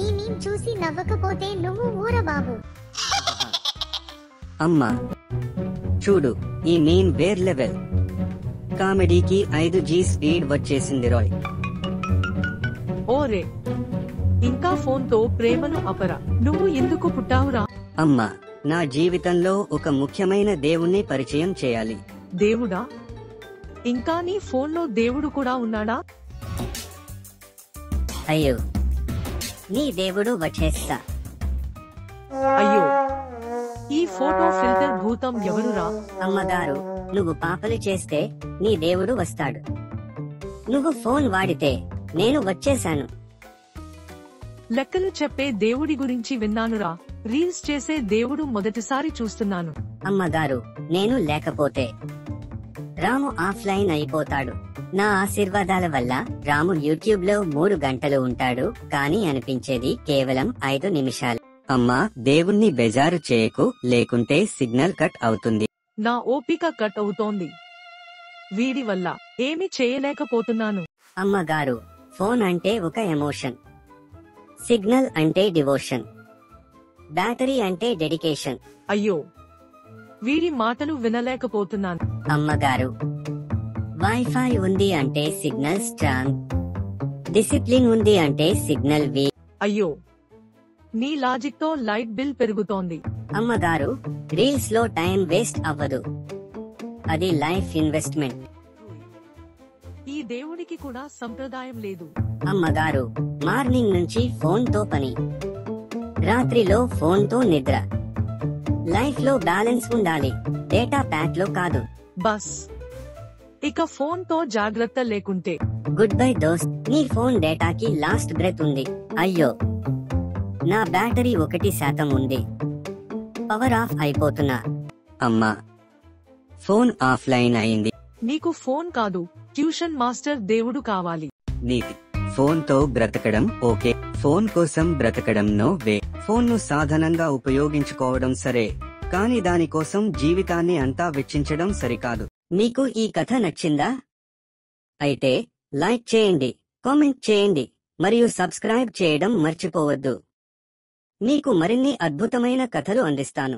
ఈ మీమ్ చూసి నవ్వకపోతే నువ్వు ఊర బాబు. అమ్మా చూడు, ఈ మీమ్ వేర్ లెవెల్. కామెడీకి 5G స్పీడ్ వచ్చేసింది రోయ్. ఓరే, ఇంకా ఫోన్ తో ప్రేమను అపరా. నువ్వు ఎందుకు పుట్టావురా? అమ్మా, నా జీవితంలో ఒక ముఖ్యమైన దేవుణ్ణి పరిచయం చేయాలి. దేవుడా? ఇంకా నీ ఫోన్లో దేవుడు కూడా ఉన్నాడా? అయ్యో, నీ దేవుడు వచ్చేస్తా. అయ్యో, ఈ ఫోటో ఫిల్టర్ భూతం ఎవరురా? అమ్మగారు, నువ్వు పాపలు చేస్తే నీ దేవుడు వస్తాడు. నువ్వు ఫోన్ వాడితే నేను వచ్చేశాను. లెక్కలు చెప్పే దేవుడి గురించి విన్నానురా. రీల్స్ చేసే దేవుడు మొదటిసారి చూస్తున్నాను. అమ్మగారు, నేను లేకపోతే రాము ఆఫ్లైన్ అయిపోతాడు. నా ఆశీర్వాదాల వల్ల రాము యూట్యూబ్ లో 3 గంటలు ఉంటాడు, కానీ అనిపించేది కేవలం 5 నిమిషాలు. అమ్మా, దేవుణ్ణి బెజారు చేయకు, లేకుంటే సిగ్నల్ కట్ అవుతుంది. నా ఓపిక కట్ అవుతోంది. వీడి వల్ల ఏమి చేయలేకపోతున్నాను. అమ్మగారు, ఫోన్ అంటే ఒక ఎమోషన్, సిగ్నల్ అంటే డివోషన్, బ్యాటరీ అంటే డెడికేషన్. అయ్యో, వీడి మాటలు వినలేకపోతున్నాను. అమ్మగారు, వైఫై ఉంది అంటే సిగ్నల్ స్ట్రాంగ్, డిసిప్లిన్ ఉంది అంటే సిగ్నల్ వీక్. అయ్యో, నీ లాజిక్ తో లైట్ బిల్ పెరుగుతోంది. అమ్మగారు, రీల్స్ లో టైం వేస్ట్ అవ్వదు, అది లైఫ్ ఇన్వెస్ట్మెంట్. ఈ దేవుడికి కూడా సంప్రదాయం లేదు. అమ్మగారు, మార్నింగ్ నుంచి ఫోన్ తో పని, రాత్రిలో ఫోన్ తో నిద్ర. లైఫ్ లో బ్యాలెన్స్ ఉండాలి, డేటా ప్యాక్ లో కాదు. బస్, ఇక ఫోన్ తో జాగ్రత్త లేకుంటే. గుడ్ బై దోస్త్, నీ ఫోన్ డేటాకి లాస్ట్ బ్రెత్ ఉంది. అయ్యో, నా బ్యాటరీ 1% ఉంది, పవర్ ఆఫ్ అయిపోతున్నా. అమ్మా, ఫోన్ ఆఫ్లైన్ అయింది. నీకు ఫోన్ కాదు, ట్యూషన్ మాస్టర్ దేవుడు కావాలి. నీతి, ఫోన్ తో బ్రతకడం ఓకే, ఫోన్ కోసం బ్రతకడం నో వే. ఫోన్ ను సాధనంగా ఉపయోగించుకోవడం సరే, కానీ దానికోసం జీవితాన్ని అంతా వెచ్చించడం సరికాదు. మీకు ఈ కథ నచ్చిందా? అయితే లైక్ చేయండి, కామెంట్ చేయండి, మరియు సబ్స్క్రైబ్ చేయడం మర్చిపోవద్దు. మీకు మరిన్ని అద్భుతమైన కథలు అందిస్తాను.